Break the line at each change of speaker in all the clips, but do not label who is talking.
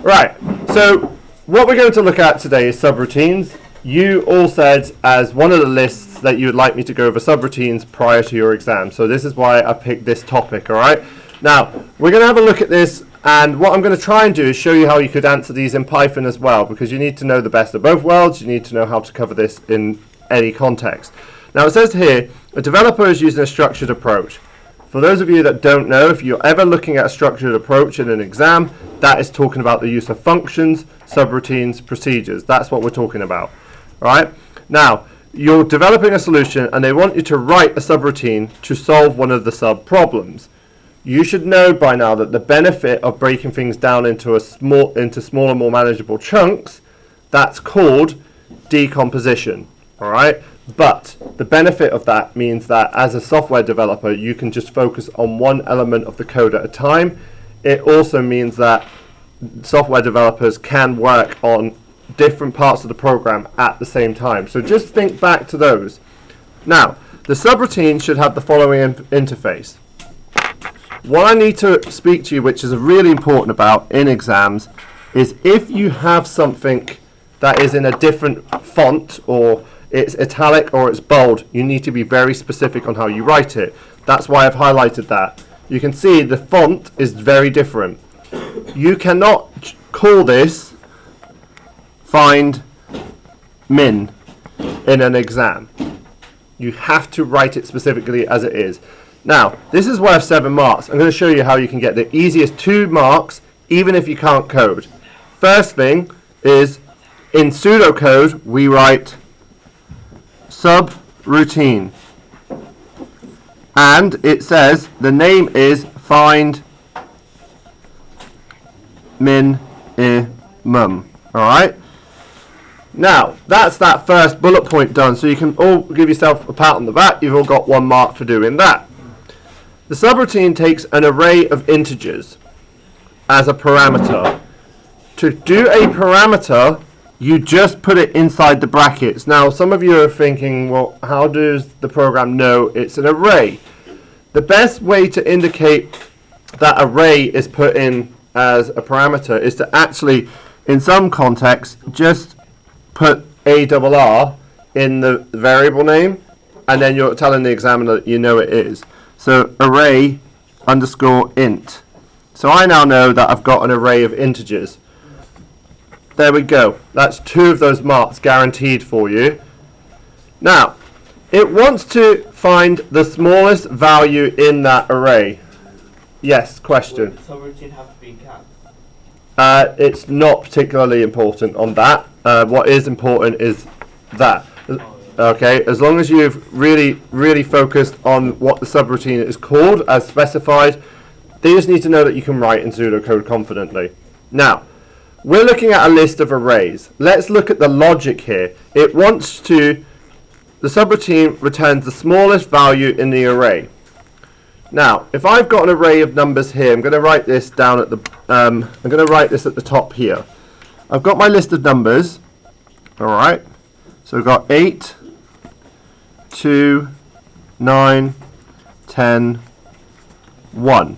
Right, so what we're going to look at today is subroutines. You all said as one of the lists that you would like me to go over subroutines prior to your exam. So this is why I picked this topic, all right? Now, we're going to have a look at this, and what I'm going to try and do is show you how you could answer these in Python as well, because you need to know the best of both worlds. You need to know how to cover this in any context. Now, it says here, a developer is using a structured approach. For those of you that don't know, if you're ever looking at a structured approach in an exam, that is talking about the use of functions, subroutines, procedures. That's what we're talking about. All right? Now, you're developing a solution and they want you to write a subroutine to solve one of the sub-problems. You should know by now that the benefit of breaking things down into smaller, more manageable chunks, that's called decomposition. All right? But the benefit of that means that as a software developer, you can just focus on one element of the code at a time. It also means that software developers can work on different parts of the program at the same time. So just think back to those. Now, the subroutine should have the following interface. What I need to speak to you, which is really important about in exams, is if you have something that is in a different font, or it's italic or it's bold, you need to be very specific on how you write it. That's why I've highlighted that. You can see the font is very different. You cannot call this find min in an exam. You have to write it specifically as it is. Now, this is worth 7 marks. I'm going to show you how you can get the easiest 2 marks even if you can't code. First thing is, in pseudocode, we write subroutine. And it says the name is find min mum. Alright? Now, that's that first bullet point done. So you can all give yourself a pat on the back. You've all got 1 mark for doing that. The subroutine takes an array of integers as a parameter. To do a parameter, you just put it inside the brackets. Now, some of you are thinking, well, how does the program know it's an array? The best way to indicate that array is put in as a parameter is to actually, in some contexts, just put ARR in the variable name, and then you're telling the examiner that you know it is. So array underscore int. So I now know that I've got an array of integers. There we go. That's 2 of those marks guaranteed for you. Now, it wants to find the smallest value in that array. Yes, question.
Would the subroutine have to be in caps?
It's not particularly important on that. What is important is that. Okay, as long as you've really focused on what the subroutine is called as specified, they just need to know that you can write in pseudocode confidently. Now, we're looking at a list of arrays. Let's look at the logic here. It wants to, the subroutine returns the smallest value in the array. Now, if I've got an array of numbers here, I'm going to write this down at the, I'm going to write this at the top here. I've got my list of numbers. All right. So we've got 8, 2, 9, 10, 1.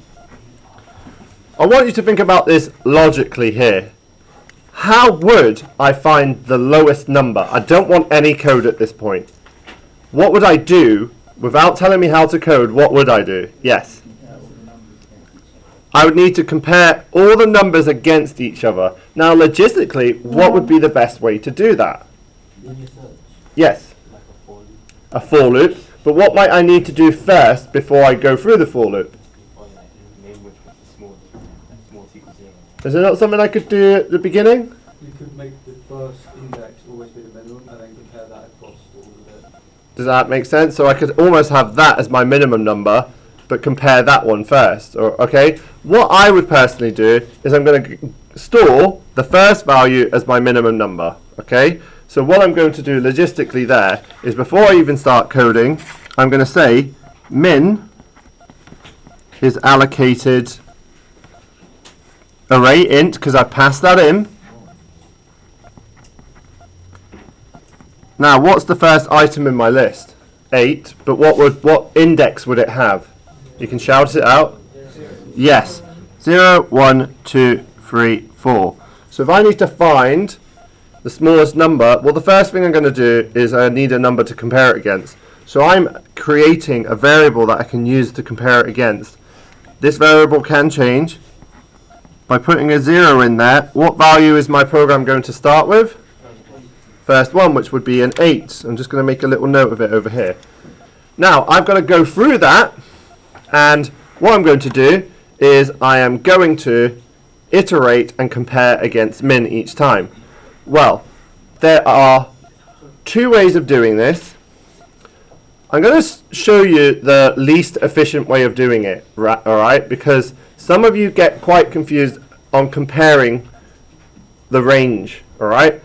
I want you to think about this logically here. How would I find the lowest number? I don't want any code at this point. What would I do without telling me how to code? What would I do? Yes. I would need to compare all the numbers against each other. Now, logistically, what would be the best way to do that? Yes. A for loop. But what might I need to do first before I go through the for loop? Is there not something I could do at the beginning?
You could make the first index always be the minimum and then compare that across all of it.
Does that make sense? So I could almost have that as my minimum number, but compare that one first. Or, okay? What I would personally do is I'm going to store the first value as my minimum number. Okay? So what I'm going to do logistically there is before I even start coding, I'm going to say min is allocated array int, because I passed that in. Now, what's the first item in my list? 8, but what index would it have? You can shout it out. Yes. 0, 1, 2, 3, 4. So if I need to find the smallest number, well, the first thing I'm going to do is I need a number to compare it against. So I'm creating a variable that I can use to compare it against. This variable can change by putting a 0 in there. What value is my program going to start with? First one, which would be an 8. I'm just going to make a little note of it over here. Now, I've got to go through that, and what I'm going to do is I am going to iterate and compare against min each time. Well, there are two ways of doing this. I'm going to show you the least efficient way of doing it, alright? Because some of you get quite confused on comparing the range, alright?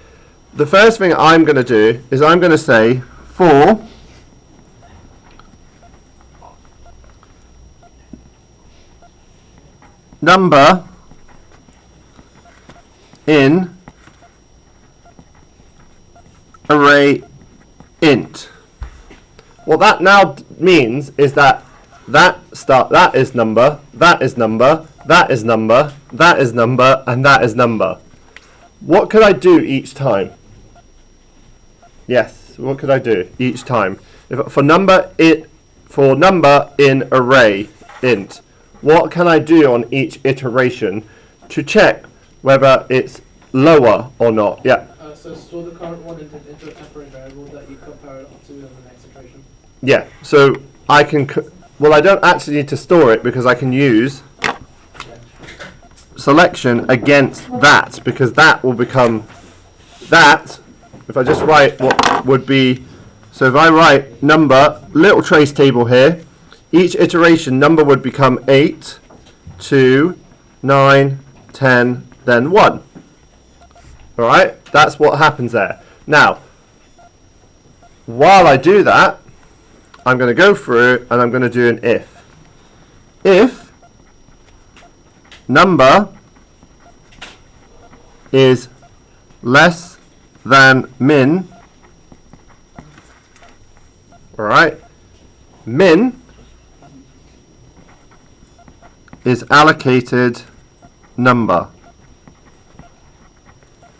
The first thing I'm going to do is I'm going to say for number in array int. What that now means is that that is number, that is number, that is number, that is number, and that is number. What could I do each time? Yes, what could I do each time? For number in array int, what can I do on each iteration to check whether it's lower or not? Yeah.
So store the current one into a temporary variable that you compare it to in the next iteration.
Yeah, so I can, well, I don't actually need to store it because I can use selection against that, because that will become that. If I just write what would be, so if I write number, little trace table here, each iteration number would become 8, 2, 9, 10, then 1. Alright, that's what happens there. Now, while I do that, I'm going to go through and I'm going to do an if. If number is less than min, alright, min is allocated number.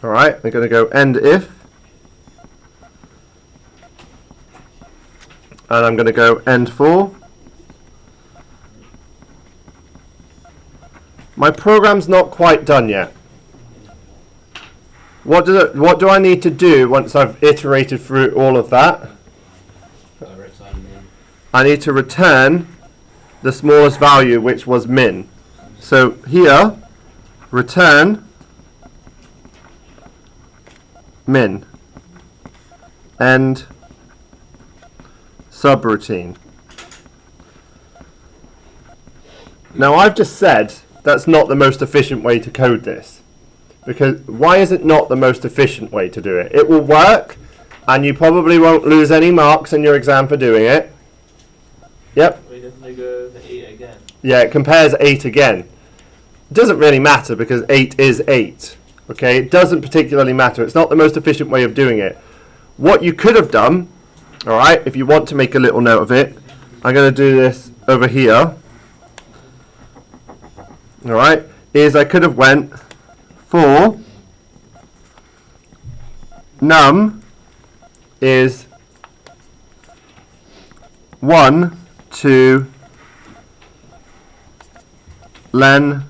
Alright, I'm going to go end if, and I'm going to go end for. My program's not quite done yet. What do I need to do once I've iterated through all of that? I need to return the smallest value, which was min. So here, return min, end subroutine. Now I've just said that's not the most efficient way to code this. Because why is it not the most efficient way to do it? It will work, and you probably won't lose any marks in your exam for doing it. Yep.
We definitely go the 8 again.
Yeah, it compares 8 again. It doesn't really matter because 8 is 8. Okay, it doesn't particularly matter. It's not the most efficient way of doing it. What you could have done, alright, if you want to make a little note of it, I'm going to do this over here. Alright, is I could have went for num is 1 to len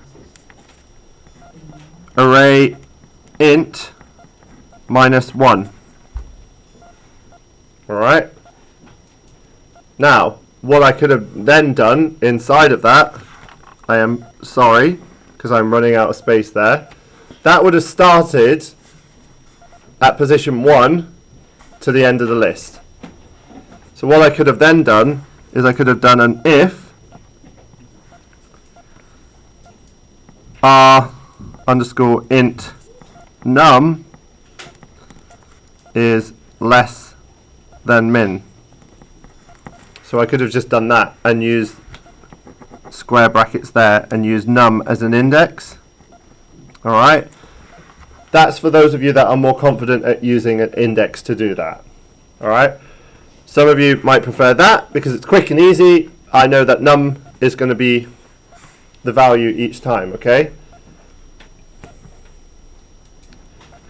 array int minus 1. Alright. Now, what I could have then done inside of that, I am sorry, because I'm running out of space there, that would have started at position 1 to the end of the list. So what I could have then done is I could have done an if r underscore int num is less than min. So I could have just done that and used square brackets there and used num as an index. Alright, that's for those of you that are more confident at using an index to do that. Alright, some of you might prefer that because it's quick and easy. I know that num is going to be the value each time, okay?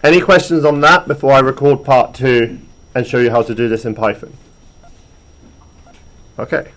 Any questions on that before I record part 2 and show you how to do this in Python? Okay.